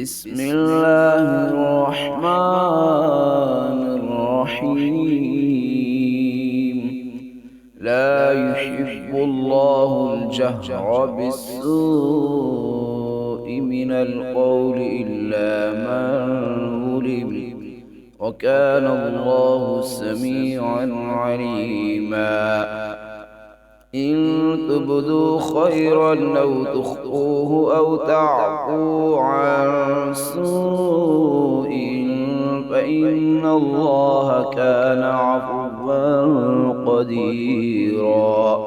بسم الله الرحمن الرحيم. لا يحب الله الجهر بالسوء من القول إلا من ظلم، وكان الله سميعا عليما. إن تبدوا خيرا أو تخفوه أو تعفوا عن سوء فإن الله كان عفوا قديرا.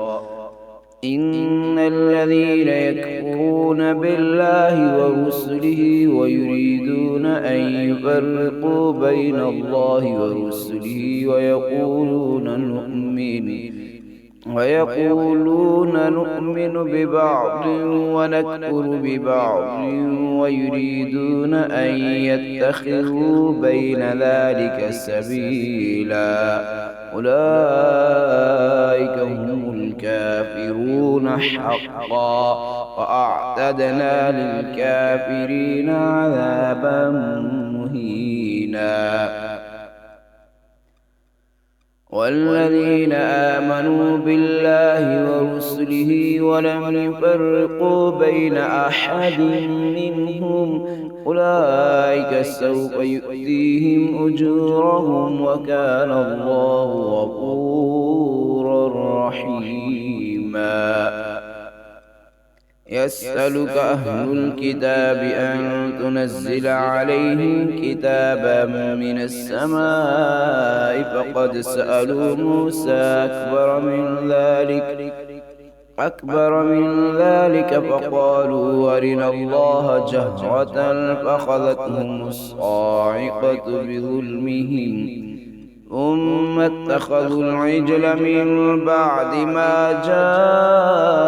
إن الذين يكفرون بالله ورسله ويريدون أن يفرقوا بين الله ورسله ويقولون نؤمن ببعض ونكفر ببعض ويريدون أن يتخذوا بين ذلك سبيلا، أولئك هم الكافرون حقا، وأعتدنا للكافرين عذابا مهينا. والذين آمنوا بالله ورسله ولم يفرقوا بين أحد منهم أولئك سوف يؤتيهم أجورهم، وكان الله غفورا رحيما. يسألك أهل الكتاب أن تنزل عليهم كتابا من السماء، فقد سألوا موسى أكبر من ذلك فقالوا أرنا الله جهرة فأخذتهم الصاعقة بظلمهم، ثم اتخذوا العجل من بعد ما جاءتهم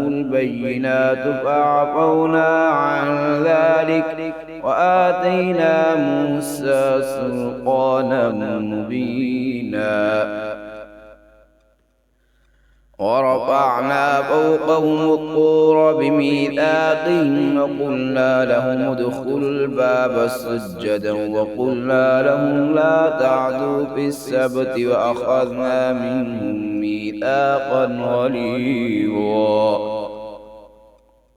البينات فعفونا عن ذلك وآتينا موسى سلطانا مبينا. ورفعنا فوقهم الطور بميثاقهم وقلنا لهم ادخلوا الباب سجدا وقلنا لهم لا تعدوا في السبت وأخذنا منهم ميثاقا غليظا.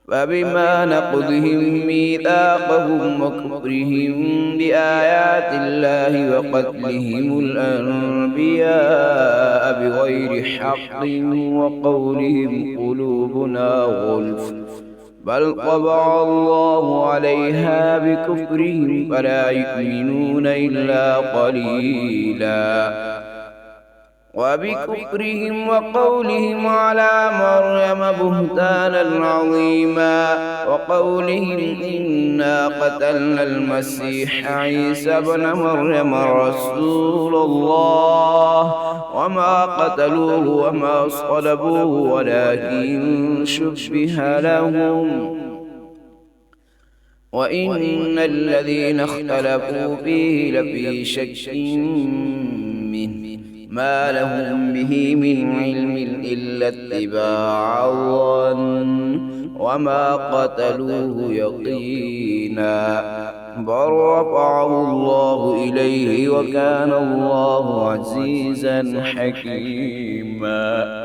فبما نقضهم ميثاقهم وكفرهم بآيات الله وقتلهم الأنبياء بغير حق وقولهم قلوبنا غلف، بل طبع الله عليها بكفرهم فلا يؤمنون إلا قليلا. وبكفرهم وقولهم على مريم بهتانا عظيما، وقولهم إنا قتلنا المسيح عيسى ابن مريم رسول الله وما قتلوه وما صلبوه ولكن شبه لهم، وإن الذين اختلفوا فيه لفي شك منه ما لهم به من علم إلا اتباع الظن وما قتلوه يقينا، بل رفعه الله إليه وكان الله عزيزا حكيما.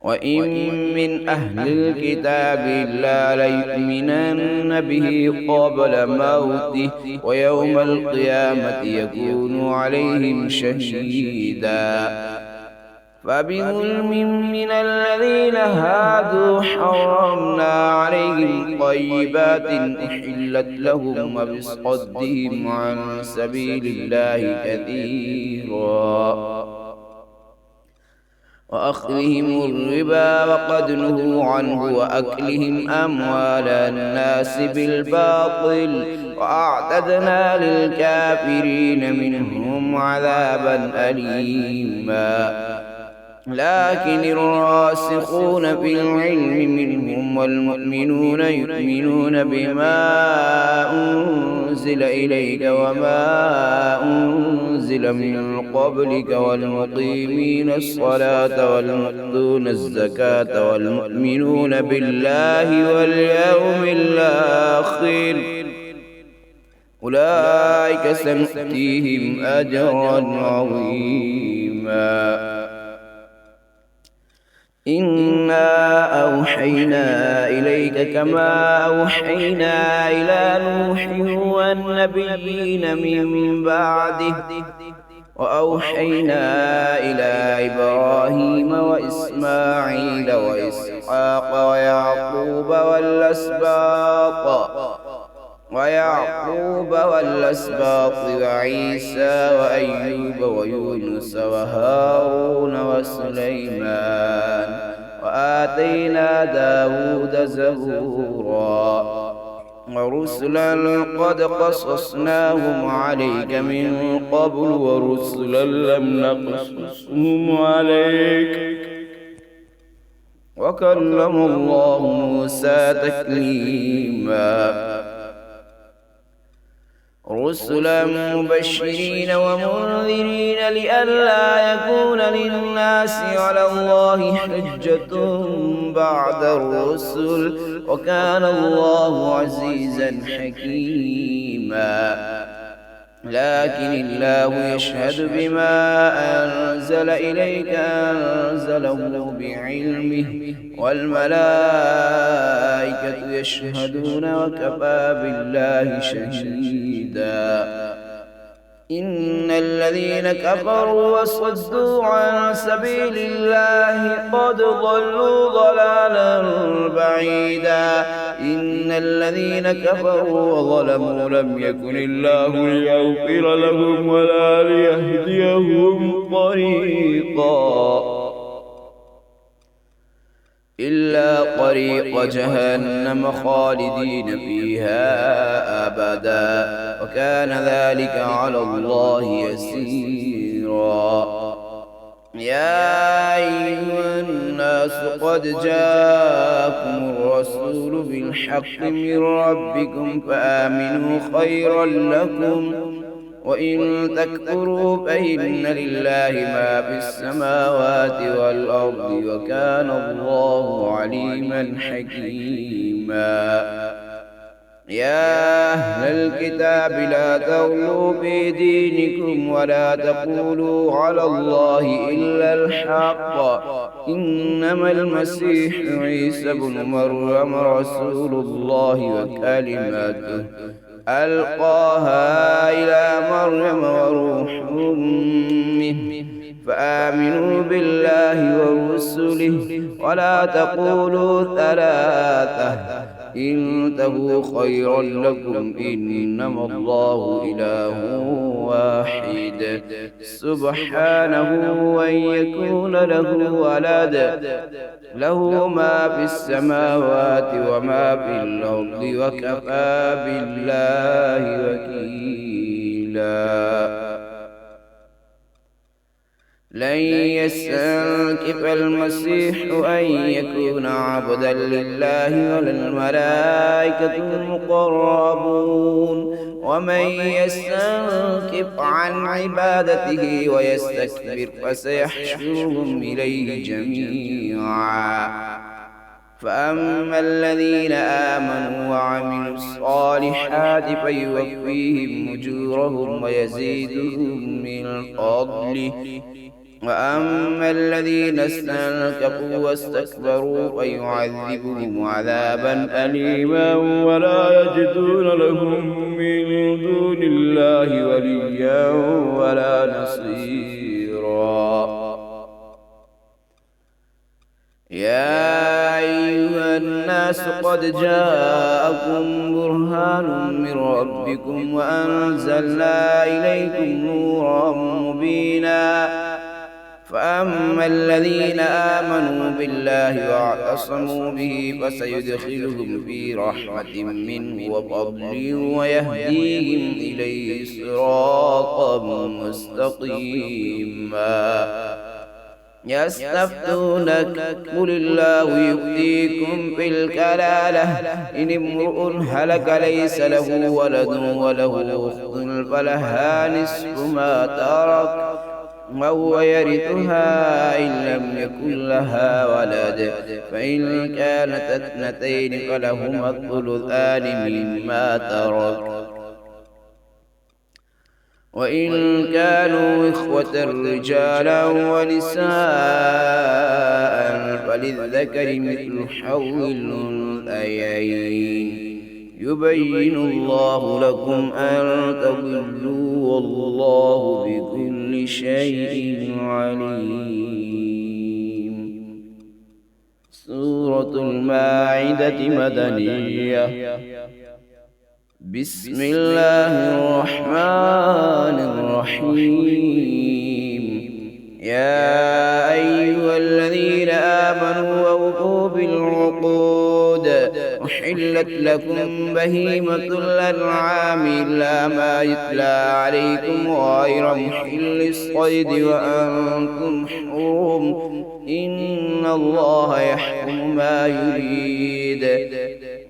وإن من أهل الكتاب إلا ليؤمنن به قبل موته ويوم القيامة يكون عليهم شهيدا. فبظلم من الذين هادوا حرمنا عليهم طيبات أحلت لهم وبصدهم عن سبيل الله كثيرا، وأخذهم الربا وقد نهوا عنه وأكلهم أموال الناس بالباطل، وأعتدنا للكافرين منهم عذابا أليما. لكن الراسخون في العلم منهم والمؤمنون يؤمنون بما أنزل إليك وما أنزل من قبلك والمقيمين الصلاة والمؤتون الزكاة والمؤمنون بالله واليوم الآخر أولئك سنؤتيهم أجرا عظيما. إنا أوحينا إليك كما أوحينا إلى نوح والنبيين من بعده وأوحينا إلى إبراهيم وإسماعيل وإسحاق ويعقوب والأسباط وعيسى وأيوب ويونس وهارون وسليمان وآتينا داود زبورا ورسلا قد قصصناهم عليك من قبل ورسلا لم نقصصهم عليك وكلم الله موسى تكليما. رسلا مبشرين ومنذرين لئلا يكون للناس على الله حجة بعد الرسل وكان الله عزيزا حكيما. لكن الله يشهد بما أنزل إليك أنزله بعلمه والملائكة يشهدون وكفى بالله شهيدا. إن الذين كفروا وصدوا عن سبيل الله قد ضلوا ضلالا بعيدا. إن الذين كفروا وظلموا لم يكن الله ليغفر لهم ولا ليهديهم طريقا إلا طريق جهنم خالدين فيها أبدا وكان ذلك على الله يسيرا. يا أيها الناس قد جاءكم الرسول بالحق من ربكم فآمنوا خيرا لكم وإن تكفروا فإن لله ما في السماوات والأرض وكان الله عليما حكيما. يا أهل الكتاب لا تغلوا في دينكم ولا تقولوا على الله إلا الحق إنما المسيح عيسى بن مريم رسول الله وكلماته ألقاها إلى مريم وروح منه فآمنوا بالله ورسله ولا تقولوا ثلاثة انتهوا خيرا لكم إنما الله إله واحد سبحانه أن يكون له ولد له ما في السماوات وما في الأرض وكفى بالله وكيلا. لن يستنكف المسيح أن يكون عبدا لله ولا الملائكة المقربون ومن يستنكف عن عبادته ويستكبر فسيحشرهم إليه جميعا. فأما الذين آمنوا وعملوا الصالحات فيوفيهم أجورهم ويزيدهم من فضله وأما الذين استنكفوا واستكبروا فيعذبهم عذابا أليما ولا يجدون لهم من دون الله وليا ولا نصيرا. يا أيها الناس قد جاءكم برهان من ربكم وأنزلنا إليكم نورا مبينا. فأما الذين آمنوا بالله واعتصموا به فسيدخلهم في رحمة منه وفضل ويهديهم إليه صراطا مستقيما. يستفتونك قل الله يفتيكم في الكلالة إن امرؤ هلك ليس له ولد وله أخت فلها نصف ما ترك وهو يرثها إن لم يكن لها ولد فإن كانت اثنتين فلهما الثلثان مما ترك وإن كانوا إخوة رجالا ونساء فللذكر مثل حظ الأنثيين يبين الله لكم أن تضلوا والله بكل شيء عليم. سورة المائدة مدنية. بسم الله الرحمن الرحيم. يا أيها الذين آمنوا أوفوا بالعقود أحلت لكم بهيمة الأنعام إلا ما يتلى عليكم غير محل الصيد وأنتم حرم إن الله يحكم ما يريد.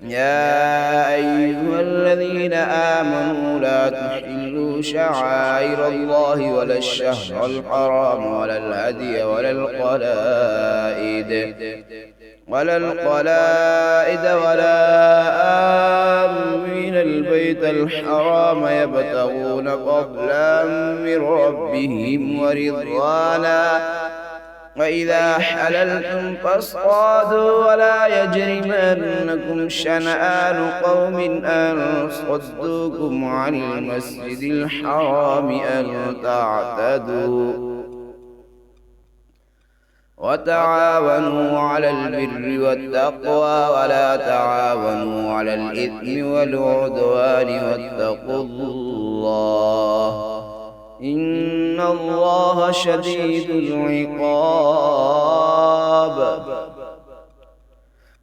يا أيها الذين آمنوا لا تحلوا شعائر الله ولا الشهر الحرام ولا الهدي ولا القلائد ولا آمين البيت الحرام يبتغون فضلا من ربهم ورضوانا وإذا حللتم فاصطادوا ولا يجرمنكم شنآن قوم أن صدوكم عن المسجد الحرام أن تعتدوا وتعاونوا على البر والتقوى ولا تعاونوا على الإثم والعدوان واتقوا الله إن الله شديد العقاب.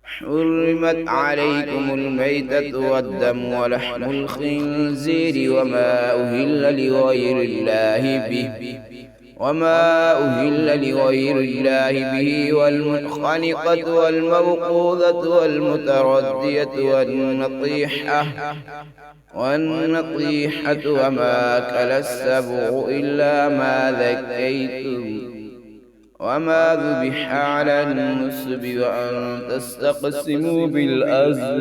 حرمت عليكم الميتة والدم ولحم الخنزير وما أهل لغير الله به والمنخنقة والموقوذة والمتردية والنطيحة وما أكل السبع إلا ما ذكيتم وما ذبح على النصب وأن تستقسموا بالأزلام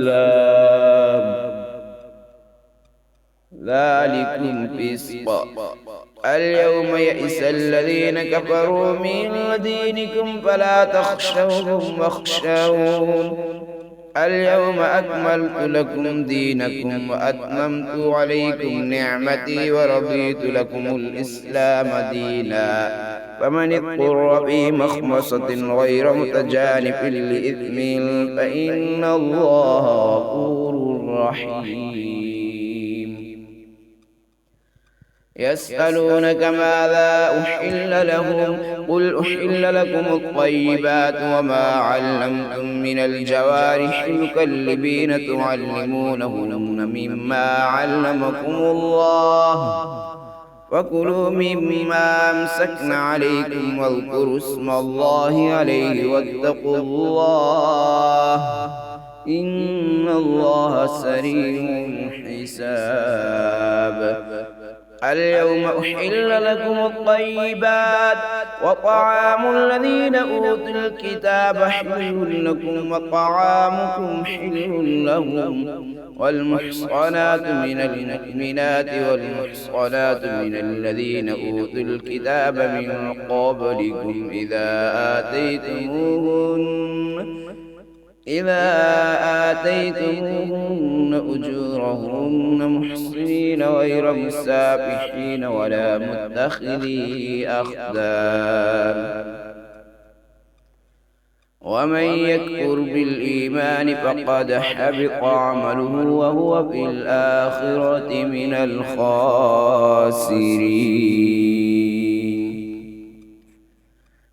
ذلكم فسق. اليوم يئس الذين كفروا من دينكم فلا تخشوهم واخشون اليوم أكملت لكم دينكم وأتممت عليكم نعمتي ورضيت لكم الإسلام دينا فمن اضطر في مخمصة غير متجانف لإثم فإن الله غفور رحيم. يسألونك ماذا أحل لهم قل أحل لكم الطيبات وما علمتم من الجوارح مكلبين تعلمونهن مما علمكم الله وكلوا مما أمسكن عليكم واذكروا اسم الله عليه واتقوا الله إن الله سريع الحساب. اليوم أحل لكم الطيبات وطعام الذين أوتوا الكتاب حل لكم وطعامكم حل لهم والمحصنات من المؤمنات والمحصنات من الذين أوتوا الكتاب من قبلكم إذا آتيتموهن أجورهن محصنين غير مسافحين ولا متخذي أخدان ومن يكفر بالإيمان فقد حبط عمله وهو في الآخرة من الخاسرين.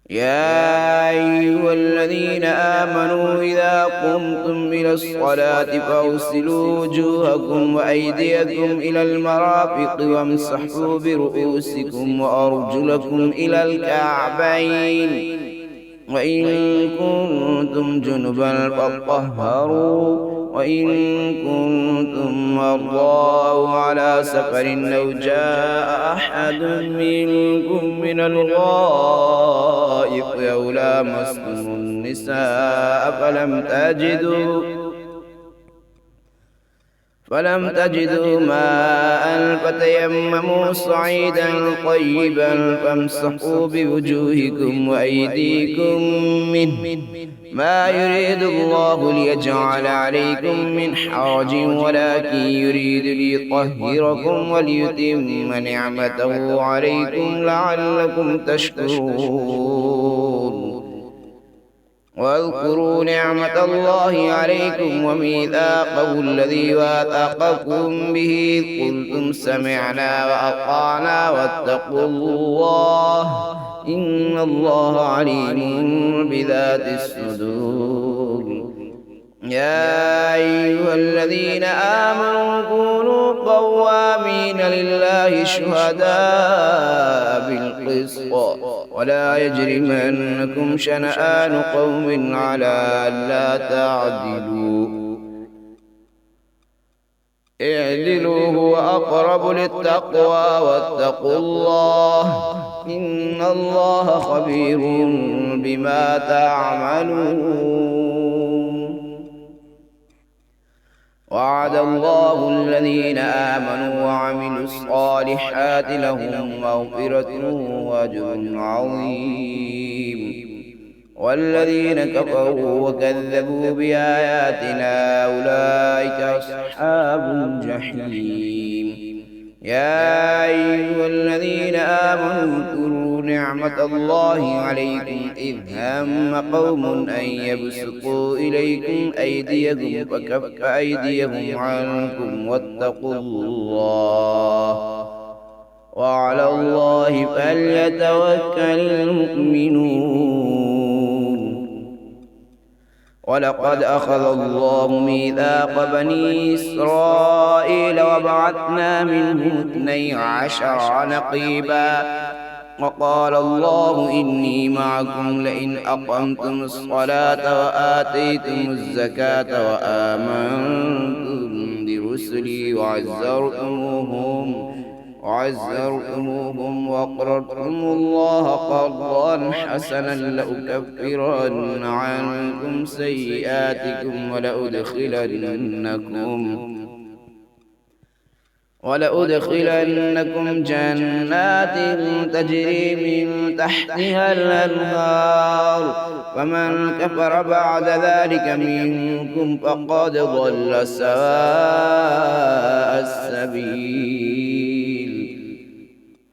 يا أيها الذين آمنوا إذا قمتم إلى الصلاة فاغسلوا وجوهكم وأيديكم إلى المرافق وامسحوا برؤوسكم وأرجلكم إلى الكعبين وإن كنتم جنبا فاطهروا وإن كنتم مرضى أو على سفر أو جاء أحد منكم من الغائط أو لامستم النساء فلم تجدوا ماء فتيمموا صعيدا طيبا فامسحوا بوجوهكم وأيديكم منه ما يريد الله ليجعل عليكم من حرج ولكن يريد ليطهركم وليتم نعمته عليكم لعلكم تشكرون واذكروا نعمة الله عليكم وميثاقه الذي واثقكم به قلتم سمعنا وأطعنا واتقوا الله إن الله عليم بذات الصدور يا أيها الذين آمنوا كونوا قوامين لله شهداء بالقسط ولا يجرمنكم شنآن قوم على ألا تعدلوا اعدلوا هو أقرب للتقوى واتقوا الله إن الله خبير بما تعملون وعد الله الذين آمنوا وعملوا الصالحات لهم مغفرة وأجر عظيم والذين كفروا وكذبوا بآياتنا أولئك أصحاب الجحيم يا أيها الذين آمنوا اذكروا نعمة الله عليكم إذ هم قوم أن يبسطوا إليكم أيديكم فكف أيديهم عنكم واتقوا الله وعلى الله فليتوكل المؤمنون ولقد أخذ الله ميثاق بني إسرائيل وبعثنا منهم 12 نقيبا وقال الله إني معكم لئن أقمتم الصلاة وآتيتم الزكاة وآمنتم برسلي وعزرتموهم وأقرضتم الله قرضا حسنا لأكفرن عنكم سيئاتكم ولأدخلنكم جنات تجري من تحتها الأنهار فمن كفر بعد ذلك منكم فقد ضل سواء السبيل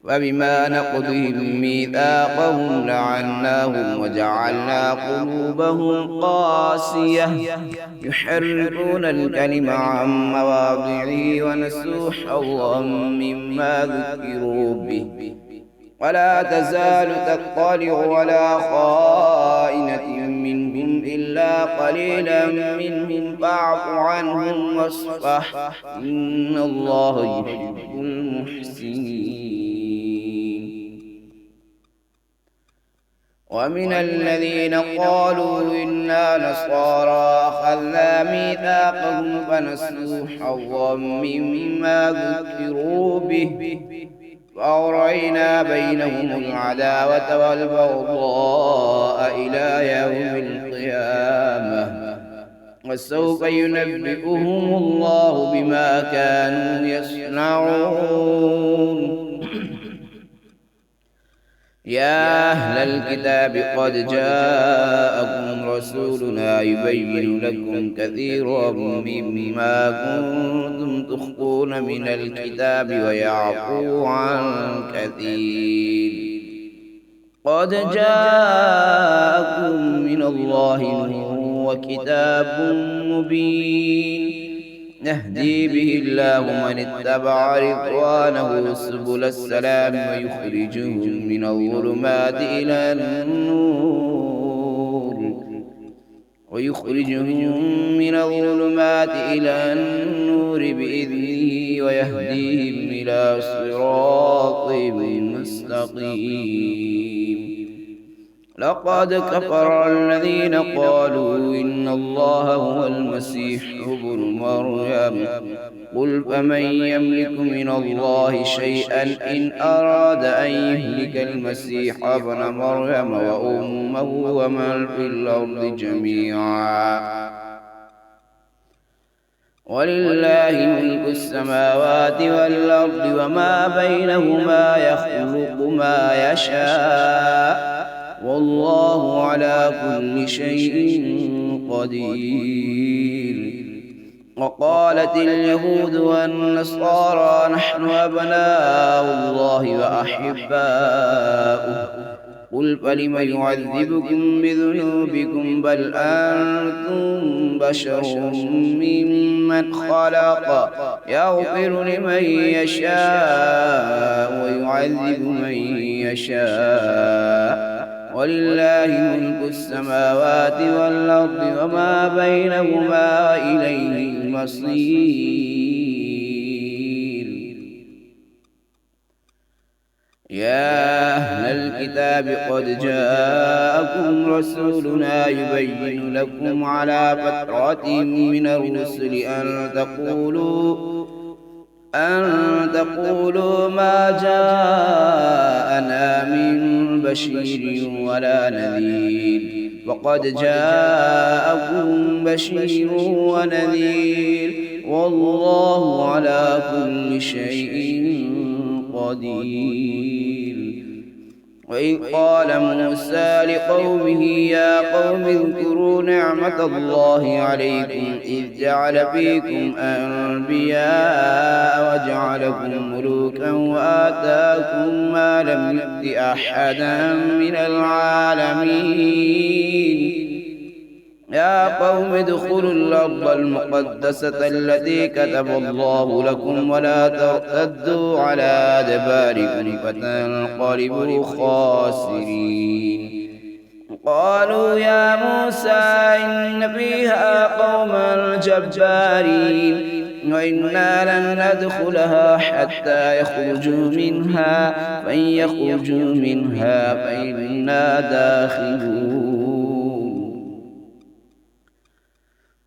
فبما نقضهم ميثاقهم لعناهم وجعلنا قلوبهم قاسية يحرفون الكلم عن مواضعه ونسوا حظا مما ذكروا به ولا تزال تطلع على خائنة منهم إلا قليلا منهم فاعف عنهم واصفح إن الله يحب المحسنين ومن الذين قالوا إنا نصارى أخذنا ميثاقهم فنسوا حظا مما ذكروا به فأغرينا بينهم العداوة والبغضاء إلى يوم القيامة وسوف ينبئهم الله بما كانوا يصنعون يا أهل الكتاب قد جاءكم رسولنا يبين لكم كثيرا مما كنتم تخفون من الكتاب ويعفو عن كثير قد جاءكم من الله نور وكتاب مبين يهدي به الله من اتبع رضوانه سبل السلام ويخرجهم من الظلمات إلى النور بإذنه ويهديهم إلى صراط مستقيم لقد كفر الذين قالوا إن الله هو المسيح ابن مريم قل فمن يملك من الله شيئا إن أراد أن يهلك المسيح ابن مريم وأمه ومن في الأرض جميعا ولله ملك السماوات والأرض وما بينهما يخلق ما يشاء والله على كل شيء قدير. وقالت اليهود والنصارى نحن أبناء الله وأحباؤه قل فلم يعذبكم بذنوبكم بل أنتم بشر ممن خلق يغفر لمن يشاء ويعذب من يشاء ولله ملك السماوات والأرض وما بينهما وإليه المصير. يا أهل الكتاب قد جاءكم رسولنا يبين لكم على فترة من الرسل أن تقولوا ما جاءنا من بشير ولا نذير وقد جاءكم بشير ونذير والله على كل شيء قدير. وإذ قال موسى لقومه يا قوم اذكروا نعمة الله عليكم إذ جعل فيكم أنبياء وجعلكم ملوكا وآتاكم ما لم يؤت أحدا من العالمين يا قوم ادخلوا الأرض المقدسة التي كتب الله لكم ولا ترتدوا على أدباركم فتنقلبوا خاسرين. قالوا يا موسى إن فيها قوما جبارين وإنا لن ندخلها حتى يخرجوا منها فإن يخرجوا منها فإنا داخلون.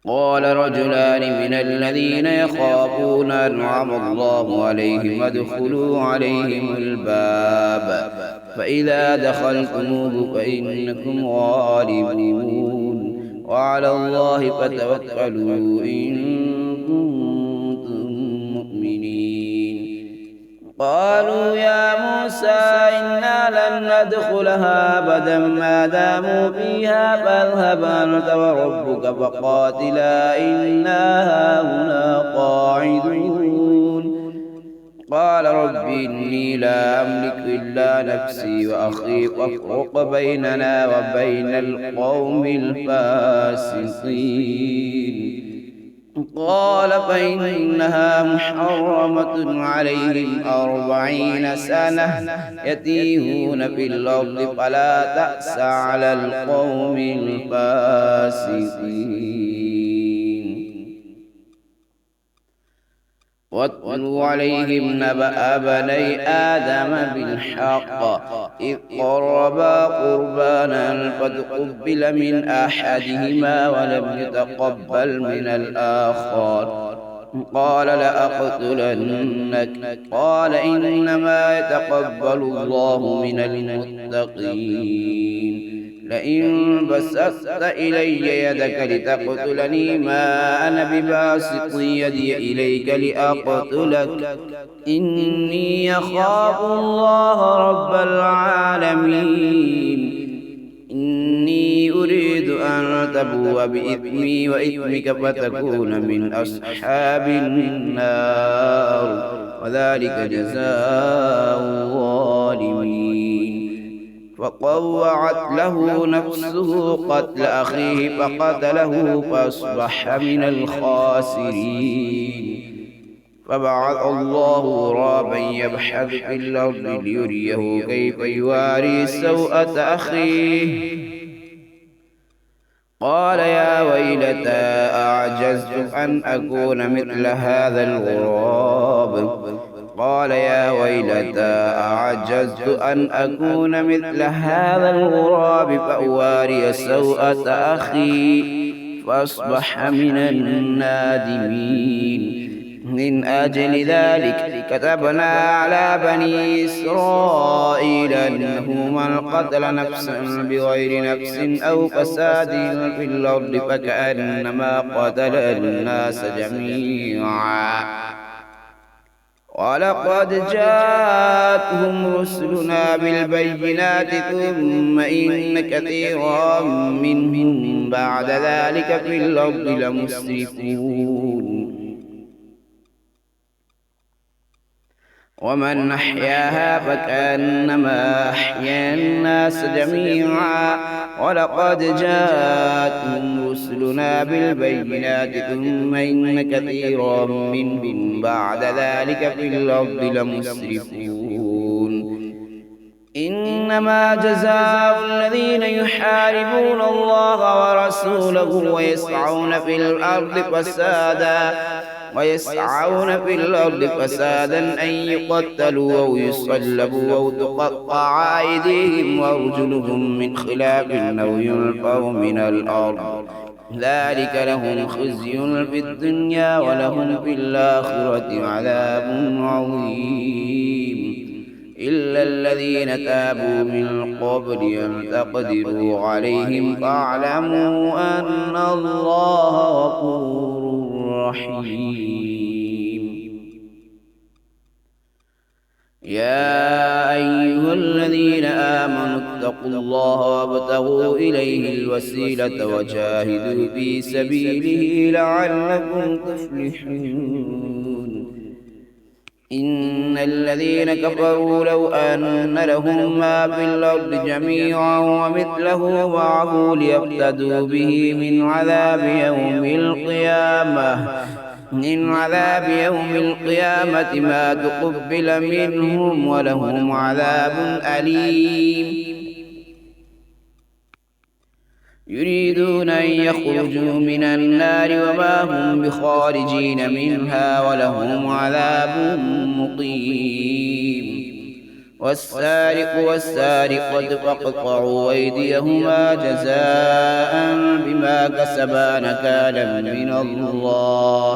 قال رجلان من الذين يخافون أنعم الله عليهم ادخلوا عليهم الباب فإذا دخلتموه فإنكم غالبون وعلى الله فتوكلوا إن كنتم مؤمنين. قالوا يا موسى إنا لن ندخلها أبدا ما داموا فيها فاذهب أنت وربك فقاتلا إنا هاهنا قاعدون. قال رب إني لا أملك إلا نفسي وأخي فافرق بيننا وبين القوم الفاسقين. قال فإنها محرمة عليهم 40 سنة يتيهون في الأرض فلا تأس على القوم الفاسقين. واتلوا عليهم نبأ بني آدم بالحق إذ قربا قربانا فتقبل من أحدهما ولم يتقبل من الآخر قال لأقتلنك قال إنما يتقبل الله من المتقين. لئن بسطت إلي يدك لتقتلني ما أنا بباسط يدي إليك لأقتلك إني أخاف الله رب العالمين. إني أريد أن تبوء بإثمي وإثمك فتكون من أصحاب النار وذلك جزاء الظالمين. فطوعت له نفسه قتل أخيه فقتله فأصبح من الخاسرين. فبعث الله غرابا يبحث في الأرض ليريه كيف يواري سوءة أخيه قال يا ويلتى أعجزت أن أكون مثل هذا الغراب قال يا ويلتى أعجزت أن أكون مثل هذا الغراب فأواري سوءة أخي فأصبح من النادمين. من أجل ذلك كتبنا على بني إسرائيل أنه من قتل نفسا بغير نفس أو فساد في الأرض فكأنما قتل الناس جميعا. ولقد جاءتهم رسلنا بالبينات ثم إن كثيرا منهم بعد ذلك في الأرض لمسرفون. ومن أحياها فكأنما أحيا الناس جميعا. ولقد جاءتهم رسلنا بالبينات ثم إن كثيرا منهم بعد ذلك في الأرض لمسرفون. إنما جزاء الذين يحاربون الله ورسوله ويسعون في الأرض فسادا أن يقتلوا أو يصلبوا أو تقطع أيديهم وأرجلهم من خلاف أو ينفوا من الأرض. ذلك لهم خزي في الدنيا ولهم في الآخرة عذاب عظيم. إلا الذين تابوا من قبل أن تقدروا عليهم فاعلموا أن الله غفور رحيم. يا أيها الذين آمنوا اتقوا الله وابتغوا إليه الوسيلة وجاهدوا في سبيله لعلكم تفلحون. إن الذين كفروا لو أن لهم ما في الأرض جميعا ومثله معه ليفتدوا به من عذاب يوم القيامة ما تقبل منهم ولهم عذاب أليم. يريدون أن يخرجوا من النار وما هم بخارجين منها ولهم عذاب مقيم. والسارق والسارقة فاقطعوا أيديهما جزاء بما كسبا نكالا من الله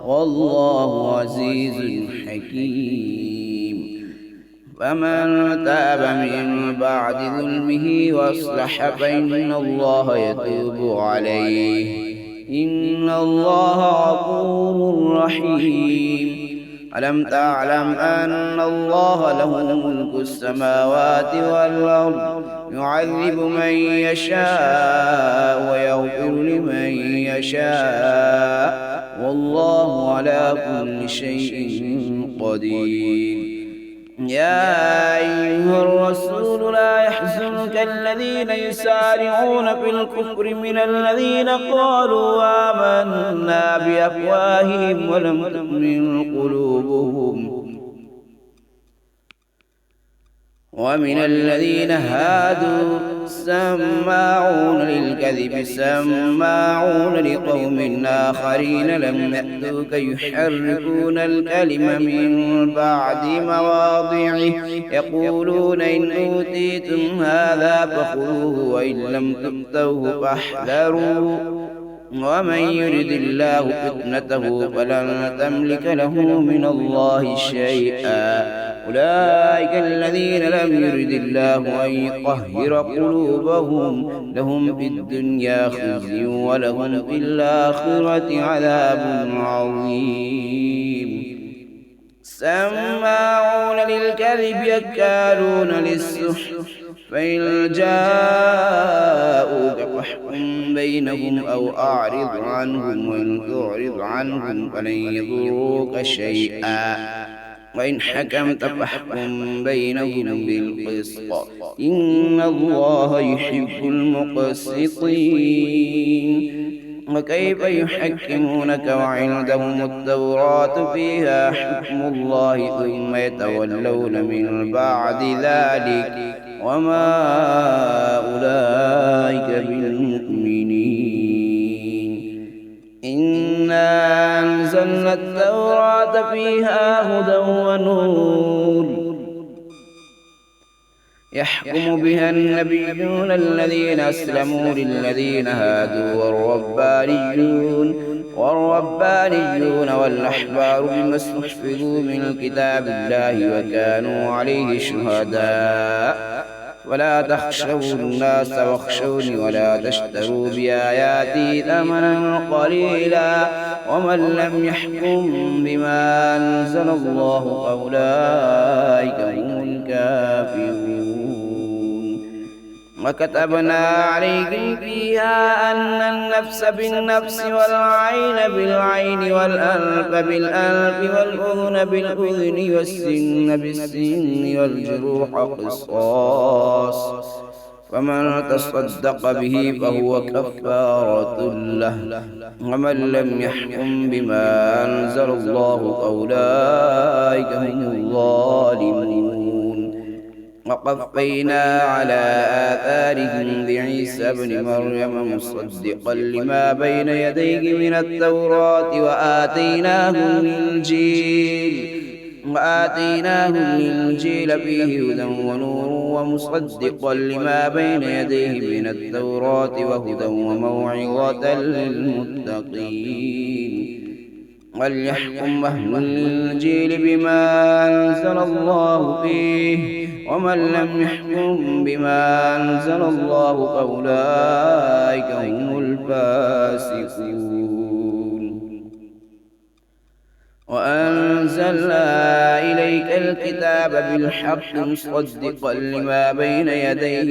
والله عزيز حكيم. فمن تاب من بعد ظلمه وأصلح فإن الله يتوب عليه إن الله غفور رحيم. ألم تعلم أن الله له ملك السماوات والأرض يعذب من يشاء ويغفر لمن يشاء والله على كل شيء قدير. يا أيها الرسول لا يحزنك الذين يسارعون في الكفر من الذين قالوا آمنا بأفواههم ولم تؤمن قلوبهم ومن الذين هادوا سماعون للكذب سماعون لقوم آخرين لم يأتوك يحرفون الكلم من بعد مواضعه يقولون إن أوتيتم هذا فخذوه وإن لم تؤتوه فاحذروا ومن يرد الله فتنته فلن تملك له من الله شيئا. أولئك الذين لم يرد الله أن يطهر قلوبهم لهم في الدنيا خزي ولهم في الآخرة عذاب عظيم. سماعون للكذب أكالون للسحت فإن جاءوك فاحكم بينهم أو أعرض عنهم وإن تعرض عنهم فلن يضروك شيئا وإن حكمت فاحكم بينهم بالقسط إن الله يحب المقسطين. وكيف يحكمونك وعندهم التوراة فيها حكم الله ثم يتولون من بعد ذلك وما أولئك بالمؤمنين. إنا وأنزلنا التوراة فيها هدى ونور يحكم بها النبيون الذين أسلموا للذين هادوا والربانيون والأحبار بما استحفظوا من كتاب الله وكانوا عليه شهداء ولا تخشوا الناس واخشوني ولا تشتروا بآياتي ثمنا قليلا ومن لم يحكم بما أنزل الله فأولئك هم الكافرون. وكتبنا عليهم فيها أن النفس بالنفس والعين بالعين والأنف بالأنف والأذن بالأذن والسن بالسن والجروح قصاص فمن تصدق به فهو كفارة له ومن لم يحكم بما أنزل الله فأولئك هم الظالمون. وقفينا على آثارهم بعيسى ابن مريم مصدقا لما بين يديه من التوراة وآتيناه الإنجيل فيه هدى ونور ومصدقا لما بين يديه من التوراة وهدى وموعظة للمتقين. وليحكم أهل الإنجيل بما أنزل الله فيه ومن لم يحكم بما أنزل الله فأولئك هم الفاسقون. وأنزلنا إليك الكتاب بالحق مصدقا لما بين يديه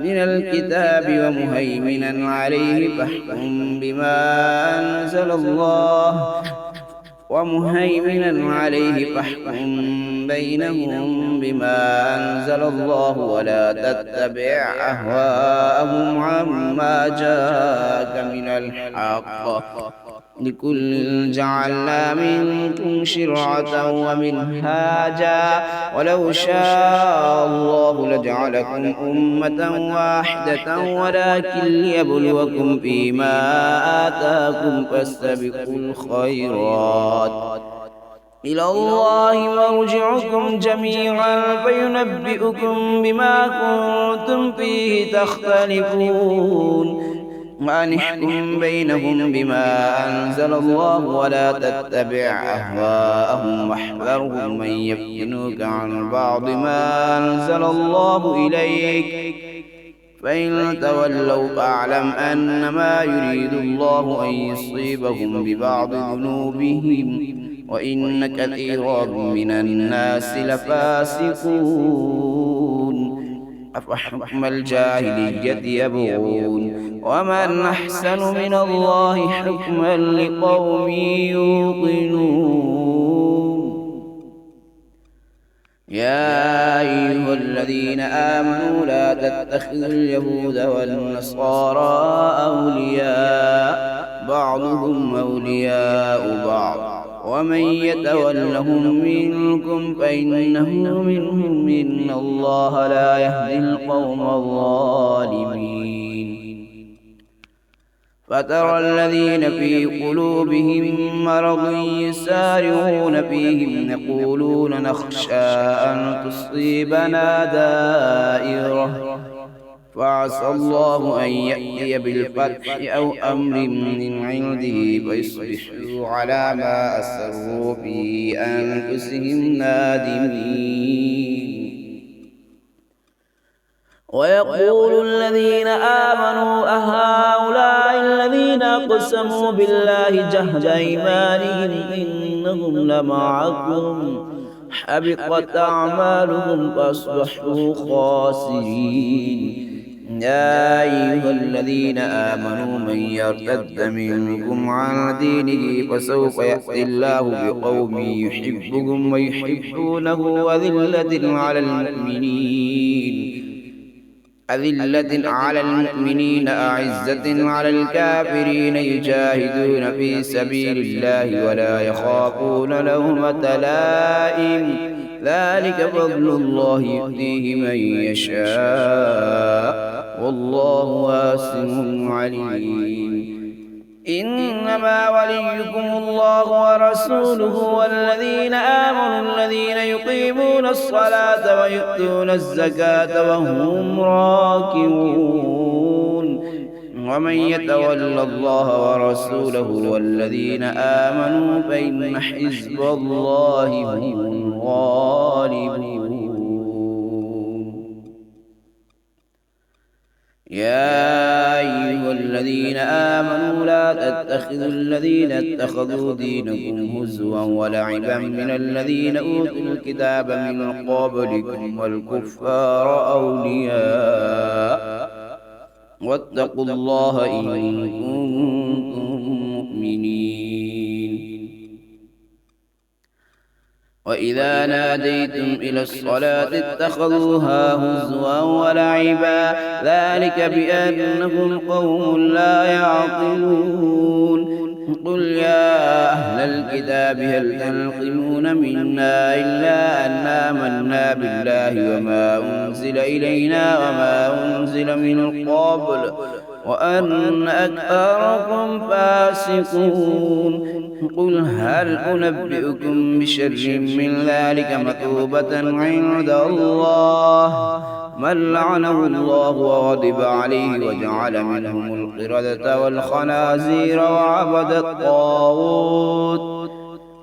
من الكتاب ومهيمنا عليه فاحكم بينهم بما أنزل الله ولا تتبع أهواءهم عما جاءك من الحق لكل جعلنا منكم شرعة ومنهاجا ولو شاء الله لجعلكم أمة واحدة ولكن ليبلوكم فيما آتاكم فاستبقوا الخيرات إلى الله مرجعكم جميعا فينبئكم بما كنتم فيه تختلفون. وأن احكم بينهم بما أنزل الله ولا تتبع أهواءهم واحذرهم من يفتنوك عن بعض ما أنزل الله إليك فإن تولوا فاعلم أنما يريد الله أن يصيبهم ببعض ذنوبهم وإن كثيرا من الناس لفاسقون. أفحكم الجاهلية يبغون ومن أحسن من الله حكما لقوم يوقنون. يا أيها الذين آمنوا لا تتخذوا اليهود والنصارى أولياء بعضهم أولياء بعض ومن يتولهم منكم فإنه منهم إن الله لا يهدي القوم الظالمين. فترى الذين في قلوبهم مرض يسارعون فيهم يقولون نخشى أن تصيبنا دائرة فعسى الله أن يأتي بالفتح أو أمر من عنده فيصبحوا على ما أسروا في أنفسهم نادمين. ويقول الذين آمنوا أهؤلاء الذين أقسموا بالله جهد أيمانهم إنهم لمعكم حبطت أعمالهم فأصبحوا خاسرين. يا أيها الذين آمنوا من يرتد منكم عن دينه فسوف يأتي الله بقوم يحبهم ويحبونه أذلة على المؤمنين أعزة على الكافرين يجاهدون في سبيل الله ولا يخافون لومة لائم ذلك فضل الله يؤتيه من يشاء والله واسع عليم. إنما وليكم الله ورسوله والذين آمنوا الذين يقيمون الصلاة ويؤتون الزكاة وهم راكعون ومن يتول الله ورسوله والذين آمنوا فإن حزب الله هم الغالبون. يا أيها الذين آمنوا لا تتخذوا الذين اتخذوا دينكم هزوا ولعبا من الذين أوتوا الكتاب من قبلكم والكفار أولياء واتقوا الله إن كنتم مؤمنين. وإذا ناديتم إلى الصلاة اتخذوها هزوا ولعبا ذلك بأنهم قوم لا يعقلون. قل يا أهل الكتاب هل تنقمون منا إلا أن آمنا بالله وما أنزل إلينا وما أنزل من قبل وأن أكثركم فاسقون. قل هل أنبئكم بشر من ذلك مثوبة عند الله من لعنه الله وغضب عليه وجعل منهم القردة والخنازير وعبد الطاغوت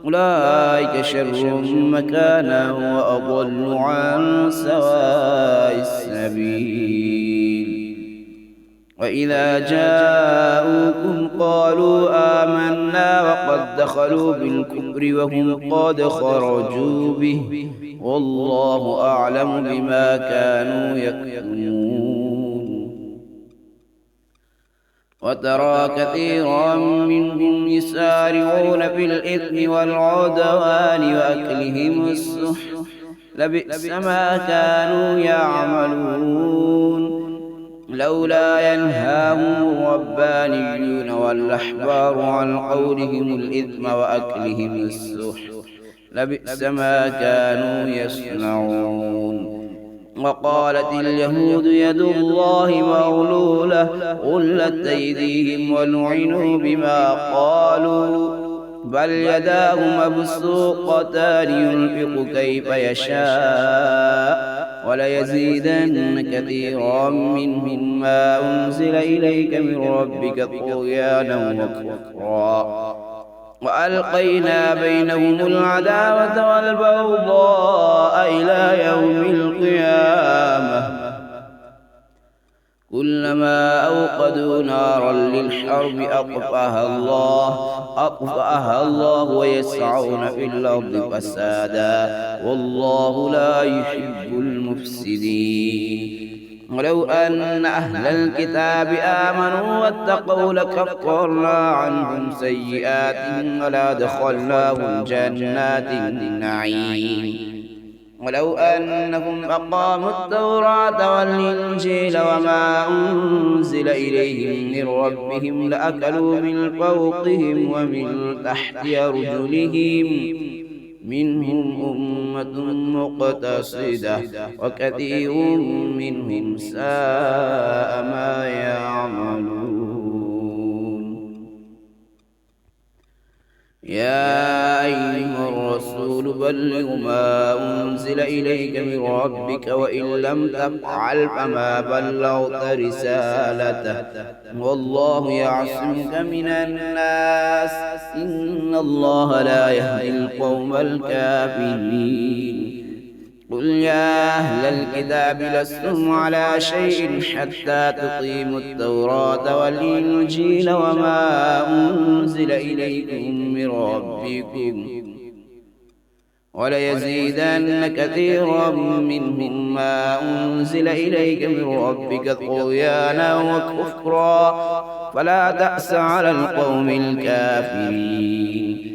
أولئك شر مكانا وأضل عن سواء السبيل. وإذا جاءوكم قالوا آمنا وقد دخلوا بالكفر وهم قد خرجوا به والله أعلم بما كانوا يكتمون. وترى كثيرا منهم يسارعون في الإثم والعدوان وأكلهم السحت لبئس ما كانوا يعملون. لولا ينهاهم الربانيون والأحبار عن قولهم الإثم وأكلهم السحت لبئس ما كانوا يصنعون. وقالت اليهود يد الله مغلولة غلت أيديهم ولعنوا بما قالوا بل يداه مبسوطتان ينفق كيف يشاء وليزيدن كثيرا منهم ما أنزل إليك من ربك طغيانا وكفرا وألقينا بينهم العداوة والبغضاء إلى يوم القيامة كلما أوقدوا نارا للحرب أطفأها الله ويسعون في الأرض فسادا والله لا يحب المفسدين. ولو أن أهل الكتاب آمنوا واتقوا لكفرنا عنهم سيئاتهم ولأدخلناهم جنات النعيم. ولو أنهم أقاموا التوراة والإنجيل وما أنزل إليهم من ربهم لأكلوا من فوقهم ومن تحت أرجلهم منهم أمة مقتصدة وكثير منهم ساء ما يعملون. يا أيها الرسول بلغ ما أنزل إليك من ربك وإن لم تفعل فما بلغت رسالته والله يعصمك من الناس إن الله لا يهدي القوم الكافرين. قل يا أهل الكتاب لستم على شيء حتى تقيموا التوراة والإنجيل وما أنزل إليكم من ربكم وليزيدن كثيرا منهم ما أنزل إليك من ربك طغيانا وكفرا فلا تأس على القوم الكافرين.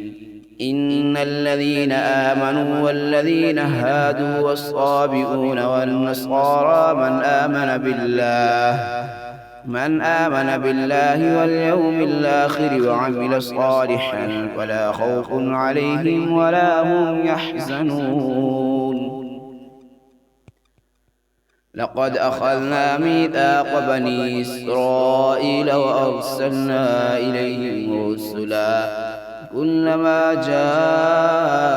إن الذين آمنوا والذين هادوا والصابئون والنصارى من آمن بالله واليوم الآخر وعمل صالحا فلا خوف عليهم ولا هم يحزنون. لقد أخذنا ميثاق بني إسرائيل وأرسلنا إليهم رسلا كلما جاءهم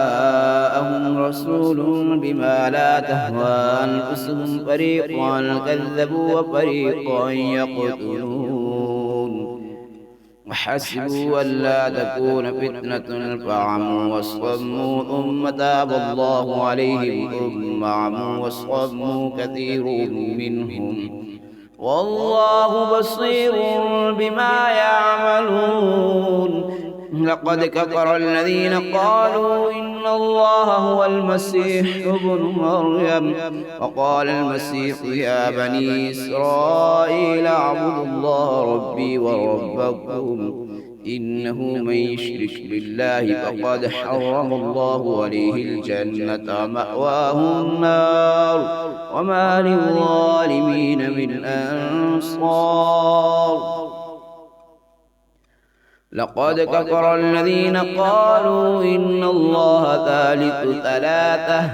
رسول بما لا تهوى أنفسهم فريقا كذبوا وفريقا يقتلون وحسبوا ألا تكون فتنة فعموا واصطموا ثم تاب الله عليهم ثم عموا واصطموا كثير منهم والله بصير بما يعملون. لقد كفر الذين قالوا إن الله هو المسيح ابن مريم وقال المسيح يا بني إسرائيل اعبدوا الله ربي وربكم إنه من يشرك بالله فقد حرم الله عليه الجنة ومأواه النار وما للظالمين من أنصار. لقد كفر الذين قالوا إن الله ثالث ثلاثة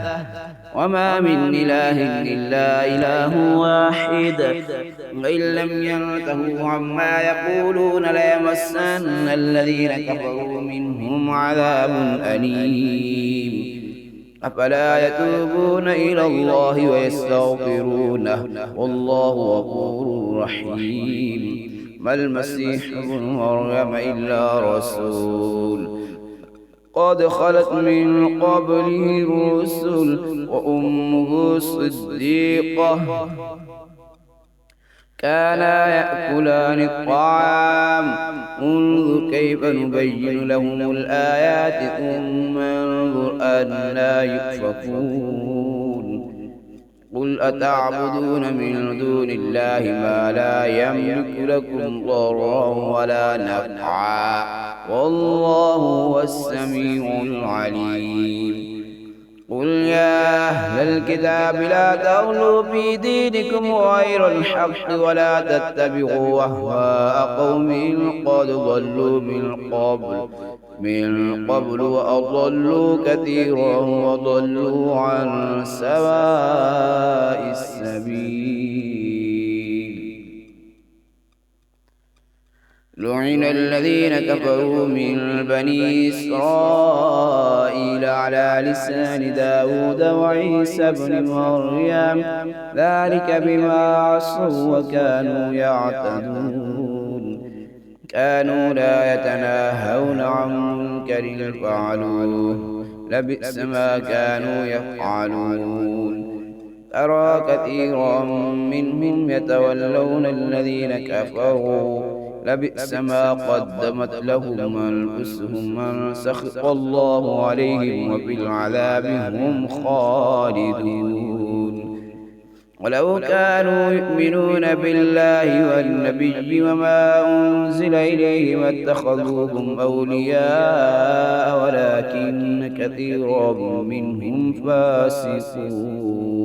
وما من إله إلا إله واحد وإن لم ينتهوا عما يقولون ليمسن الذين كفروا منهم عذاب أليم. أفلا يتوبون إلى الله ويستغفرونه والله غفور رحيم. ما المسيح ابن مريم إلا رسول قد خلت من قبله الرسل وأمه صديقة كانا يأكلان الطعام انظر كيف نبين لهم الآيات ثم انظر أنى يؤفكون. قل أتعبدون من دون الله ما لا يملك لكم ضرا ولا نفعا والله هو السميع العليم. قل يا أهل الكتاب لا تغلوا في دينكم غير الحق ولا تتبعوا أهواء قوم قد ضلوا من قبل وأضلوا كثيرا وضلوا عن سواء السبيل. لعن الذين كفروا من بني إسرائيل على لسان داود وعيسى بن مريم ذلك بما عصوا وكانوا يعتدون كانوا لا يتناهون عن منكر فعلوه لبئس ما كانوا يفعلون. ترى كثيرا منهم يتولون الذين كفروا لبئس ما قدمت لهم أنفسهم أن سخط الله عليهم وفي العذاب هم خالدون. ولو كانوا يؤمنون بالله والنبي وما أنزل إليه ما اتخذوهم أولياء ولكن كثيرا منهم فاسقون.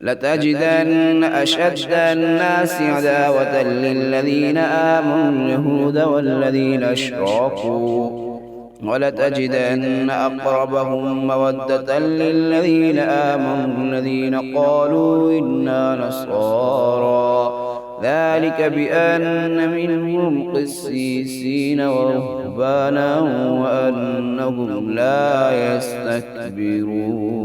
لتجدن أشد الناس عداوة للذين آمنوا اليهود والذين أشركوا ولتجدن أقربهم مودة للذين آمنوا الذين قالوا إنا نصارى ذلك بأن منهم قسيسين ورهبانا وأنهم لا يستكبرون.